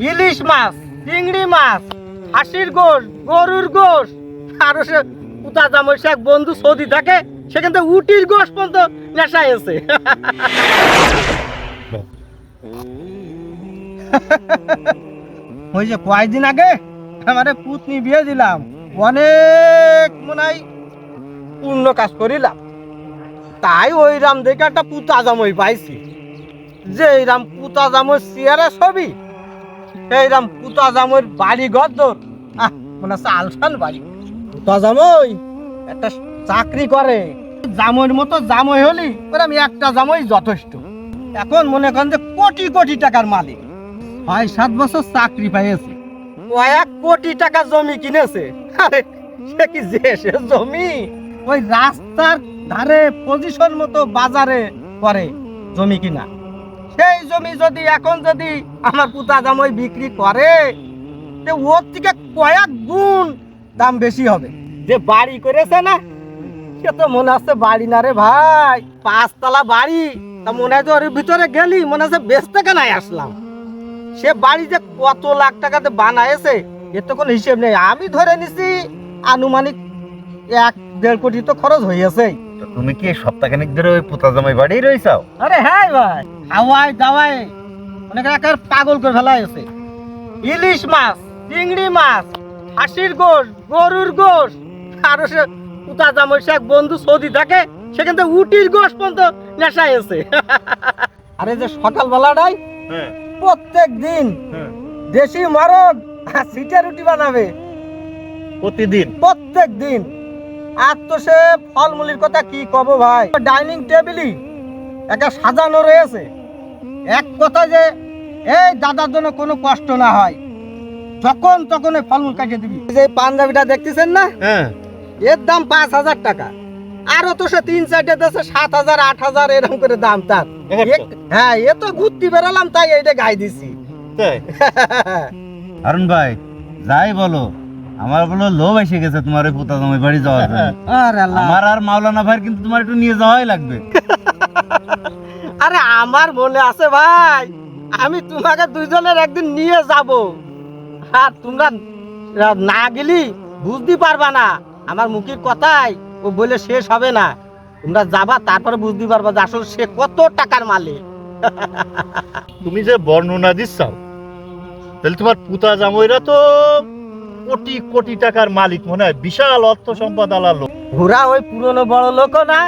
ইলিশ মাছ, চিংড়ি মাছ, হাঁসির গোশ, গরুর গোশ, আরো সে পুতা জামাই এক বন্ধু সৌদি থাকে, সেখান থেকে উটির গোশ পর্যন্ত নেশায় আছে। ওই যে কয়েকদিন আগে আমারে পুতনি বিয়ে দিলাম, অনেক মনে হয় পূর্ণ কাজ করিলাম, তাই ওই রাম দেখে একটা পুতা জামাই পাইছি, যে এইরাম পুতা জামাই চেয়ারে ছবি, এইরাম পুতা জামাইয়ের বাড়ি গদ্দর, মনে হচ্ছে আলসান বাড়ি। পুতা জামাই একটা চাকরি করে, জামাইয়ের মতো জামাই হলি আমি একটা জামাই যথেষ্ট। এখন মনে করেন যে কোটি কোটি টাকার মালিক, 6-7 বছর চাকরি পাইয়েছে, কয়েক কোটি টাকা জমি কিনেছে। আরে সে কি যে সে জমি ওই রাস্তার ধারে পজিশন মতো বাজারে করে জমি কিনা, সেই জমি যদি এখন যদি আমার পুতা জামাই বিক্রি করে, ওর থেকে কয়েক গুণ দাম বেশি হবে। যে বাড়ি করেছে না, সে তো মনে হচ্ছে বাড়ি না রে ভাই, 5 তলা বাড়ি, তা মনে হয় যে ওর ভিতরে গেলি মনে হচ্ছে বেচতে কেনাই আসলাম। সে বাড়ি যে কত লাখ টাকাতে বানায়েছে এর তো কোনো হিসেব নেই। আমি ধরে নিছি আনুমানিক 1-1.5 কোটি তো খরচ হয়েছে। তুমি কি সপ্তাহখানেক ধরে ওই পুতা জামাই বাড়ি রইছাও? আরে হ্যাঁ ভাই, হাওয়ায় দাওয়ায় অনেক একার পাগল করে ফেলা হয়েছে। ইলিশ মাছ, চিংড়ি মাছ, হাঁসির গোশ, গরুর গোশ, আরো সে পুতা জামাই এক বন্ধু সৌদি থাকে, সেখান থেকে উটির গোশ পর্যন্ত নেশায় আছে। আরে যে সকালবেলাটাই প্রত্যেক দিন দেশি মরদ সিটে রুটি বানাবে প্রতিদিন, প্রত্যেক দিন। আর তো সে ফলমূলের কথা কি কব ভাই, ডাইনিং টেবিলই একটা সাজানো রয়েছে। এক কথা যে এই দাদার জন্য কোনো কষ্ট না হয়, যখন তখন এই ফলমূল কাটিয়ে দিবি। যে পাঞ্জাবিটা দেখতেছেন না, এর দাম 5,000 টাকা, আরো তো সে 3-4টে দেশে 7,000-8,000 এরকম করে দাম তার। হ্যাঁ, এ তো ঘুরতে বেড়ালাম তাই এইটা গাই দিছি। হারুন ভাই যাই বলো, আমার বলো লোভ এসে গেছে তোমার ওই পুতা জামাই বাড়ি যাওয়ার জন্য। আমার আর মাওলানা ভাই কিন্তু তোমার একটু নিয়ে যাওয়াই লাগবে। আরে আমার মনে আছে ভাই, আমি তোমাকে দুইজনের একদিন নিয়ে যাব, আর তোমরা না গেলি বুঝতে পারবা না, আমার মুখের কথাই ও বলে শেষ হবে না। তোমরা যাবা, তারপরে বুঝতে পারবা যে আসলে সে কত টাকার মালিক। তুমি যে বর্ণনা দিচ্ছ, তাহলে তোমার পুতা জামাইরা তো কোটি কোটি টাকার মালিক, মনে হয় বিশাল অর্থ সম্পদ আলার লোক। ঘোরা ওই পুরনো বড় লোকও না,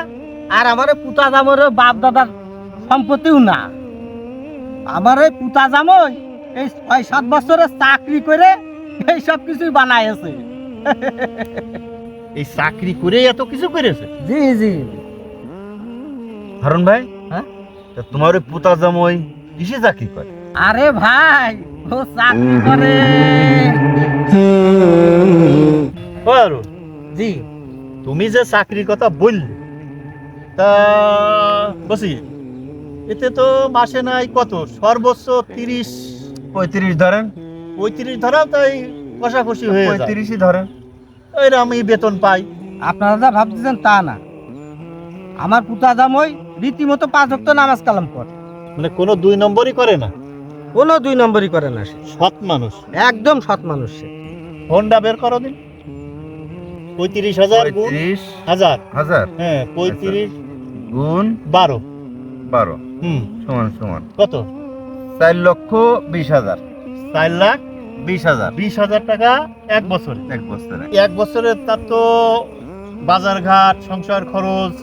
আর আমার ওই পুতা জামাইয়ের বাপ দাদার সম্পত্তিও না। আমার ওই পুতা জামাই এই 6-7 বছরের চাকরি করে এই সব কিছুই বানাইছে। এই চাকরি করে এত কিছু করেছে? জি জি। হারুন ভাই, হ্যাঁ, তা তোমার ওই পুতা জামাই কিসে চাকরি করে? আরে ভাই ও চাকরি করে। জি, তুমি যে চাকরির কথা বললে, তা বসি এতে তো মাসে নাই কত, সর্বোচ্চ 35 ধরেন, 35 ধরাও, তাই কষাকষি হয়ে যায়। 35ই ধরেন। এরা আমি বেতন পাই। আপনারা যা ভাবতেছেন তা না, আমার পুতা জামাই রীতিমতো 5 ওয়াক্ত নামাজ কালাম করে। মানে কোনো 2 নম্বরই করে না, কোনো 2 নম্বরই করে না সে, সৎ মানুষ, একদম সৎ মানুষ সে। হোন্ডা বের করো দিন। 35,000 গুণ 35,000 হ্যাঁ, 35 গুণ 12 সমান কত? 4,20,000। 4,20,000 টাকা এক বছরে। এক বছরে এক বছরে তার তো বাজার ঘাট, সংসার খরচ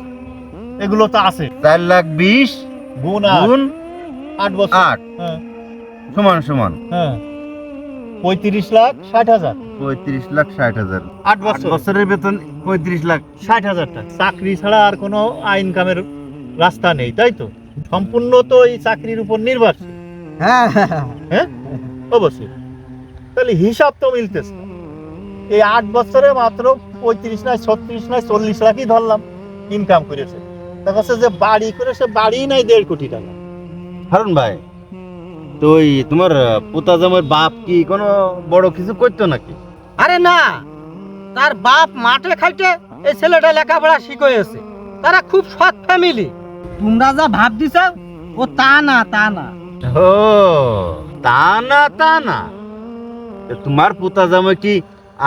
এগুলো তো আছে। 4,20,000 গুণ গুণ 8 বছর, 8 হ্যাঁ সমান হ্যাঁ 35,60,000। 35,60,000। 8 বছর, বছরের বেতন 35,60,000 টাকা। চাকরি ছাড়া আর কোনো ইনকামের রাস্তা নেই, তাই তো? সম্পূর্ণ তো এই চাকরির উপর নির্ভরশীল। হ্যাঁ, হ্যাঁ অবশ্যই। তাহলে হিসাব তো মিলতেছে। এই 8 বছরে মাত্র 35 নাই 36 নাই 40 লাখই ধরলাম ইনকাম করেছে। দেখা যাচ্ছে যে বাড়ি করে সে বাড়ি নাই 1.5 কোটি টাকা। হারুন ভাই, তো ওই তোমার পুতা জামাইয়ের বাপ কি কোনো বড় কিছু করতো নাকি? আরে না, তার বাপ মাঠে খাইতে এই ছেলেটা লেখাপড়া শিখিয়েছে, তারা খুব সৎ ফ্যামিলি। তোমরা যা ভাব দিছ ও তা না। ও তা না তোমার পুতা জামাই কি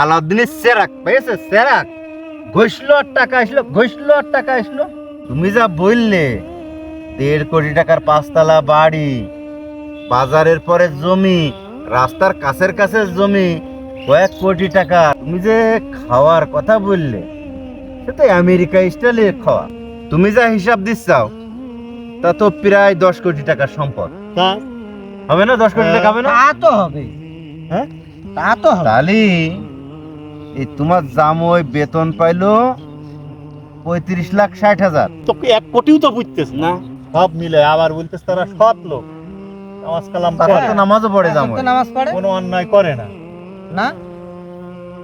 আলাউদ্দিনের সেরাক পেয়েছে? সেরাক ঘষলো আর টাকা আসলো, ঘষলো আর টাকা আসলো। তুমি যা বললে 1.5 কোটি টাকার 5 তলা বাড়ি, বাজারের পরে জমি, রাস্তার কাছের কাছে জমি, কয়েক কোটি টাকা, তুমি যে খাওয়ার কথা বললে সেটা আমেরিকা স্টাইলে খাওয়া। তুমি যা হিসাব দিচ্ছাও তা তো প্রায় 10 কোটি টাকার সম্পদ। তা হবে না? 10 কোটি টাকা হবে না? তা তো হবে, হ্যাঁ, তা তো হবে। তাহলে এই তোমার জামাই বেতন পাইলো 35,60,000। তোকে 1 কোটিও তো বুঝতেছ না, না, সব মিলে আবার বলতেছ তারা সৎ লোক, নামাজ কালাম তারা পড়ে, তো নামাজও পড়ে এখন জামাই। তো নামাজ পড়ে কোনো অন্যায় করে না, না।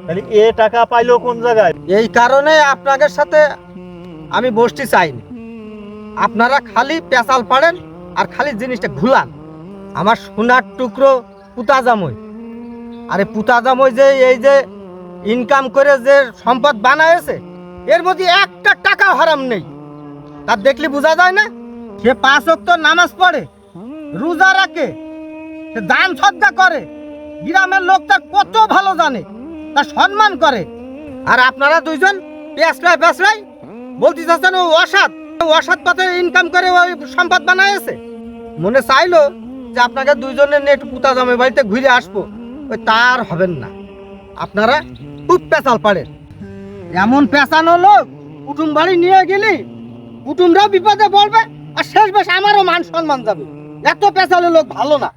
তাহলে এ টাকা পাইলো কোন জায়গায়? এই কারণে আপনাদের সাথে আমি বসতে চাইনি। আপনারা খালি পেঁচাল পাড়েন আর খালি জিনিসটা ঘুলান। আমার সোনার টুকরো পুতা জামই, আরে পুতা জামই যে এই যে ইনকাম করে যে সম্পদ বানায়েছে, এর মধ্যে একটা টাকা হারাম নেই। তার দেখলে বোঝা যায় না? সে 5 ওয়াক্ত নামাজ পড়ে, রোজা রাখে, সে দান সদ্গা করে, গ্রামের লোক তার কত ভালো জানে, তার সম্মান করে। আর আপনারা দুইজন পেঁচড়াই বলতে চাচ্ছেন ও অসৎ পথে ইনকাম করে ওই সম্পদ বানায়েছে। মনে চাইলো যে আপনাকে দুইজনের নিয়ে একটু পুতা জামাই বাড়িতে ঘুরে আসবো, ওই তার হবেন না। আপনারা খুব পেঁচাল পাড়েন, এমন পেঁচানো লোক কুটুম বাড়ি নিয়ে গেলি কুটুমরাও বিপদে পড়বে, আর শেষ বেশ আমারও মান সম্মান যাবে। এত পেঁচালো লোক ভালো না।